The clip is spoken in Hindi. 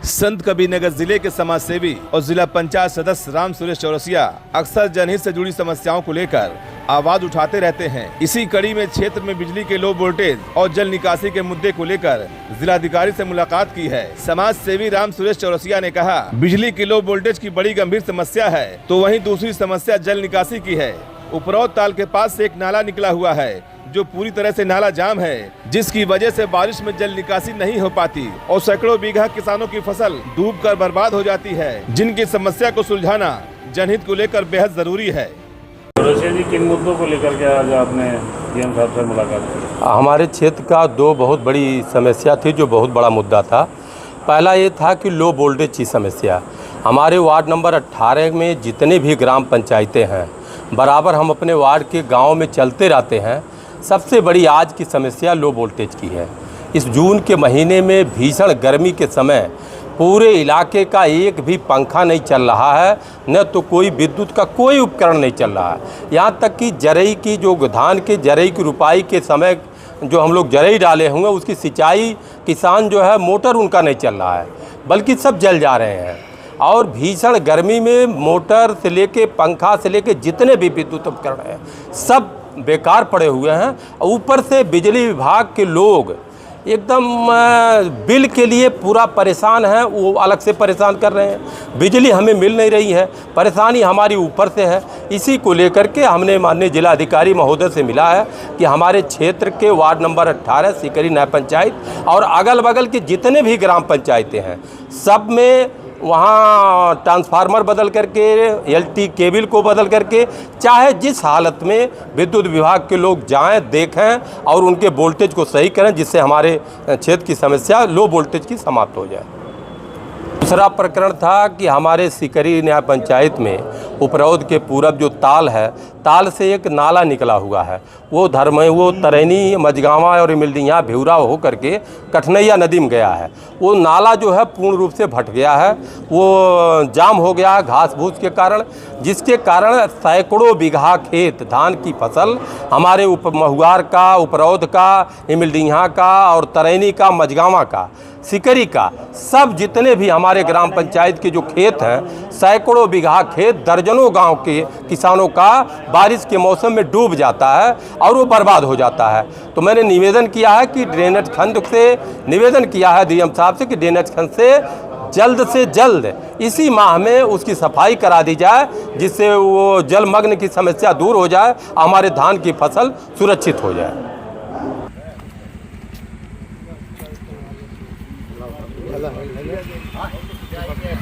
संत कबीरनगर जिले के समाज सेवी और जिला पंचायत सदस्य राम सुरेश चौरसिया अक्सर जनहित से जुड़ी समस्याओं को लेकर आवाज उठाते रहते हैं। इसी कड़ी में क्षेत्र में बिजली के लो वोल्टेज और जल निकासी के मुद्दे को लेकर जिलाधिकारी से मुलाकात की है। समाज सेवी राम सुरेश चौरसिया ने कहा, बिजली की लो वोल्टेज की बड़ी गंभीर समस्या है, तो वहीं दूसरी समस्या जल निकासी की है। उपरौत ताल के पास से एक नाला निकला हुआ है जो पूरी तरह से नाला जाम है, जिसकी वजह से बारिश में जल निकासी नहीं हो पाती और सैकड़ों बीघा किसानों की फसल डूबकर बर्बाद हो जाती है, जिनकी समस्या को सुलझाना जनहित को लेकर बेहद जरूरी है। जी, किन मुद्दों को लेकर के आज आपने डीएम साहब से मुलाकात की? हमारे क्षेत्र का दो बहुत बड़ी समस्या थी जो बहुत बड़ा मुद्दा था। पहला ये था कि लो वोल्टेज की समस्या। हमारे वार्ड नंबर 18 में जितने भी ग्राम पंचायतें हैं, बराबर हम अपने वार्ड के गांव में चलते रहते हैं। सबसे बड़ी आज की समस्या लो वोल्टेज की है। इस जून के महीने में भीषण गर्मी के समय पूरे इलाके का एक भी पंखा नहीं चल रहा है, न तो कोई विद्युत का कोई उपकरण नहीं चल रहा है। यहाँ तक कि जरई की जो धान के जरई की रुपाई के समय जो हम लोग जरई डाले होंगे उसकी सिंचाई किसान जो है मोटर उनका नहीं चल रहा है, बल्कि सब जल जा रहे हैं। और भीषण गर्मी में मोटर से लेके पंखा से लेके जितने भी विद्युत उपकरण हैं सब बेकार पड़े हुए हैं। ऊपर से बिजली विभाग के लोग एकदम बिल के लिए पूरा परेशान हैं, वो अलग से परेशान कर रहे हैं। बिजली हमें मिल नहीं रही है, परेशानी हमारी ऊपर से है। इसी को लेकर के हमने माननीय जिलाधिकारी महोदय से मिला है कि हमारे क्षेत्र के वार्ड नंबर 18 सिकरी न्याय पंचायत और अगल बगल के जितने भी ग्राम पंचायतें हैं सब में वहाँ ट्रांसफार्मर बदल करके एलटी केबल को बदल करके चाहे जिस हालत में विद्युत विभाग के लोग जाएं, देखें और उनके वोल्टेज को सही करें, जिससे हमारे क्षेत्र की समस्या लो वोल्टेज की समाप्त हो जाए। दूसरा प्रकरण था कि हमारे सिकरी न्याय पंचायत में उपरौध के पूरब जो ताल है, ताल से एक नाला निकला हुआ है। वो वो तरैनी मझगावा और मिल्डिया भिवरा हो करके कठनैया नदी में गया है। वो नाला जो है पूर्ण रूप से भट गया है, वो जाम हो गया है घास भूस के कारण, जिसके कारण सैकड़ों बीघा खेत धान की फसल हमारे महुआर का, उपरौध का, मिल्डिया का और तरैनी का, मझगावा का, सिकरी का, सब जितने भी हमारे ग्राम पंचायत के जो खेत हैं, सैकड़ों बीघा खेत दर्जनों गांव के किसानों का बारिश के मौसम में डूब जाता है और वो बर्बाद हो जाता है। तो मैंने निवेदन किया है कि ड्रेनेज खंड से निवेदन किया है डीएम साहब से कि ड्रेनेज खंड से जल्द इसी माह में उसकी सफाई करा दी जाए, जिससे वो जलमग्न की समस्या दूर हो जाए, हमारे धान की फसल सुरक्षित हो जाए। चला